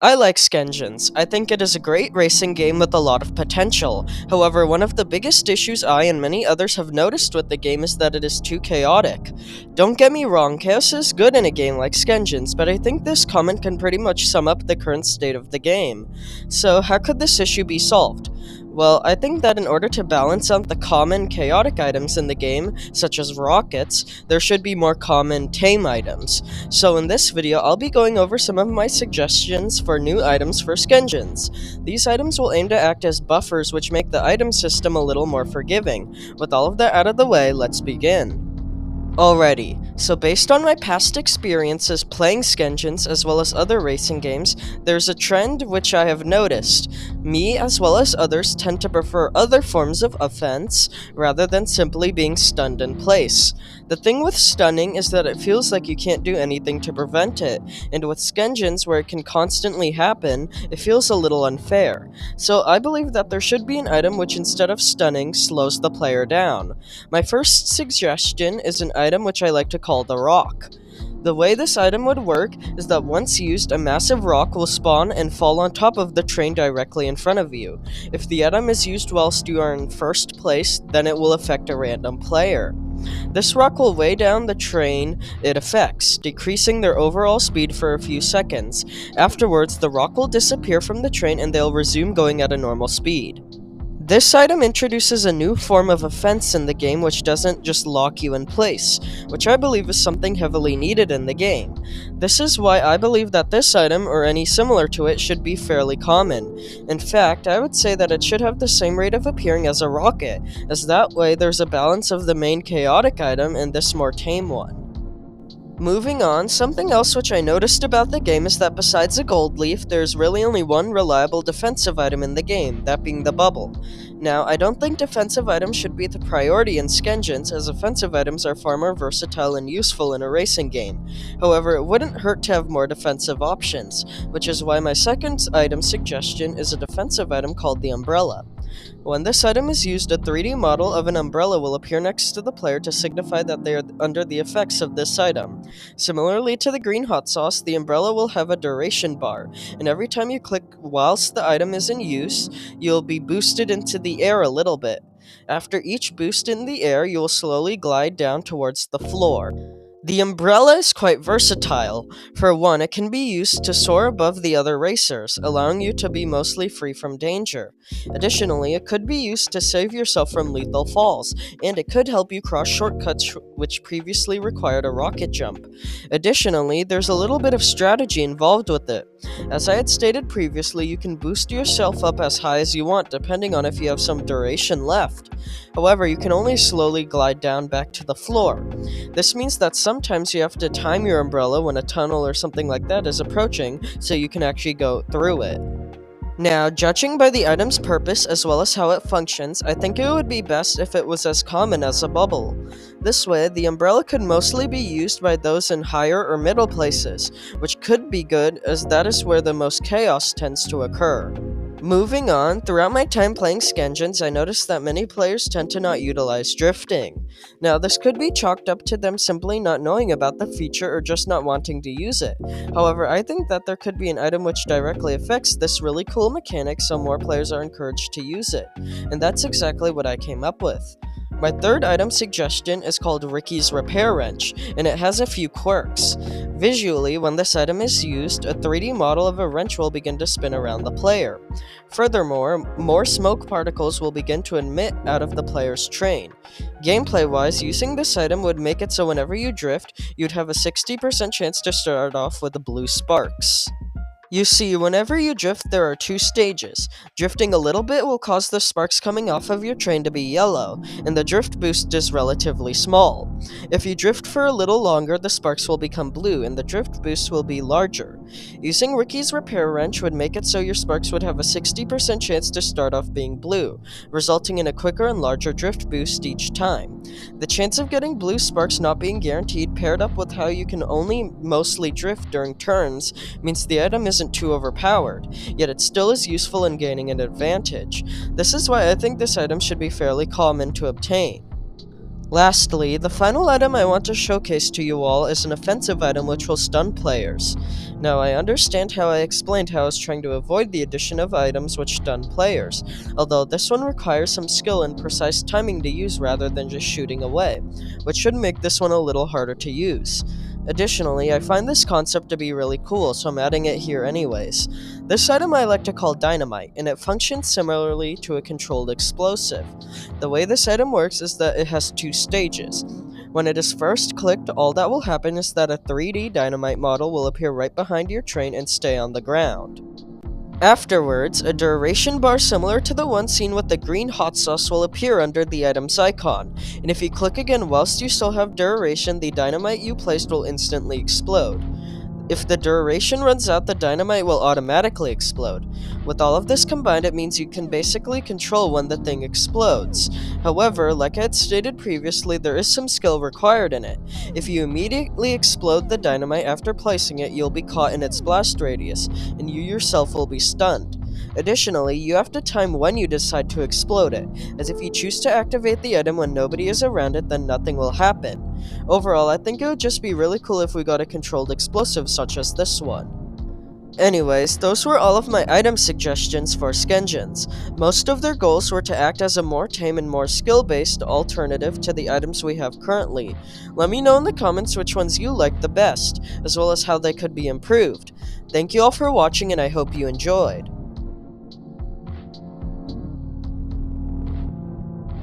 I like Skengines. I think it is a great racing game with a lot of potential. However, one of the biggest issues I and many others have noticed with the game is that it is too chaotic. Don't get me wrong, chaos is good in a game like Skengines, but I think this comment can pretty much sum up the current state of the game. So, how could this issue be solved? Well, I think that in order to balance out the common chaotic items in the game, such as rockets, there should be more common tame items. So in this video, I'll be going over some of my suggestions for new items for Skengines. These items will aim to act as buffers which make the item system a little more forgiving. With all of that out of the way, let's begin. Alrighty, so based on my past experiences playing Skengines as well as other racing games, there's a trend which I have noticed. Me as well as others tend to prefer other forms of offense rather than simply being stunned in place. The thing with stunning is that it feels like you can't do anything to prevent it, and with Skengines where it can constantly happen, it feels a little unfair. So I believe that there should be an item which instead of stunning, slows the player down. My first suggestion is an item which I like to call the rock. The way this item would work is that once used, a massive rock will spawn and fall on top of the train directly in front of you. If the item is used whilst you are in first place, then it will affect a random player. This rock will weigh down the train it affects, decreasing their overall speed for a few seconds. Afterwards, the rock will disappear from the train and they'll resume going at a normal speed. This item introduces a new form of offense in the game which doesn't just lock you in place, which I believe is something heavily needed in the game. This is why I believe that this item, or any similar to it, should be fairly common. In fact, I would say that it should have the same rate of appearing as a rocket, as that way there's a balance of the main chaotic item and this more tame one. Moving on, something else which I noticed about the game is that besides a gold leaf, there's really only one reliable defensive item in the game, that being the bubble. Now, I don't think defensive items should be the priority in Skengines, as offensive items are far more versatile and useful in a racing game. However, it wouldn't hurt to have more defensive options, which is why my second item suggestion is a defensive item called the umbrella. When this item is used, a 3D model of an umbrella will appear next to the player to signify that they are under the effects of this item. Similarly to the green hot sauce, the umbrella will have a duration bar, and every time you click whilst the item is in use, you'll be boosted into the air a little bit. After each boost in the air, you will slowly glide down towards the floor. The umbrella is quite versatile. For one, it can be used to soar above the other racers, allowing you to be mostly free from danger. Additionally, it could be used to save yourself from lethal falls, and it could help you cross shortcuts which previously required a rocket jump. Additionally, there's a little bit of strategy involved with it. As I had stated previously, you can boost yourself up as high as you want depending on if you have some duration left. However, you can only slowly glide down back to the floor. This means that sometimes you have to time your umbrella when a tunnel or something like that is approaching so you can actually go through it. Now, judging by the item's purpose as well as how it functions, I think it would be best if it was as common as a bubble. This way, the umbrella could mostly be used by those in higher or middle places, which could be good as that is where the most chaos tends to occur. Moving on, throughout my time playing Skengines, I noticed that many players tend to not utilize drifting. Now, this could be chalked up to them simply not knowing about the feature or just not wanting to use it. However, I think that there could be an item which directly affects this really cool mechanic so more players are encouraged to use it. And that's exactly what I came up with. My third item suggestion is called Ricky's Repair Wrench, and it has a few quirks. Visually, when this item is used, a 3D model of a wrench will begin to spin around the player. Furthermore, more smoke particles will begin to emit out of the player's train. Gameplay-wise, using this item would make it so whenever you drift, you'd have a 60% chance to start off with blue sparks. You see, whenever you drift, there are two stages. Drifting a little bit will cause the sparks coming off of your train to be yellow, and the drift boost is relatively small. If you drift for a little longer, the sparks will become blue, and the drift boost will be larger. Using Ricky's Repair Wrench would make it so your sparks would have a 60% chance to start off being blue, resulting in a quicker and larger drift boost each time. The chance of getting blue sparks not being guaranteed, paired up with how you can only mostly drift during turns, means the item isn't too overpowered, yet it still is useful in gaining an advantage. This is why I think this item should be fairly common to obtain. Lastly, the final item I want to showcase to you all is an offensive item which will stun players. Now, I understand how I explained how I was trying to avoid the addition of items which stun players, although this one requires some skill and precise timing to use rather than just shooting away, which should make this one a little harder to use. Additionally, I find this concept to be really cool, so I'm adding it here anyways. This item I like to call Dynamite, and it functions similarly to a controlled explosive. The way this item works is that it has two stages. When it is first clicked, all that will happen is that a 3D Dynamite model will appear right behind your train and stay on the ground. Afterwards, a duration bar similar to the one seen with the green hot sauce will appear under the item's icon, and if you click again whilst you still have duration, the dynamite you placed will instantly explode. If the duration runs out, the dynamite will automatically explode. With all of this combined, it means you can basically control when the thing explodes. However, like I had stated previously, there is some skill required in it. If you immediately explode the dynamite after placing it, you'll be caught in its blast radius, and you yourself will be stunned. Additionally, you have to time when you decide to explode it, as if you choose to activate the item when nobody is around it, then nothing will happen. Overall, I think it would just be really cool if we got a controlled explosive such as this one. Anyways, those were all of my item suggestions for Skengines. Most of their goals were to act as a more tame and more skill-based alternative to the items we have currently. Let me know in the comments which ones you liked the best, as well as how they could be improved. Thank you all for watching and I hope you enjoyed.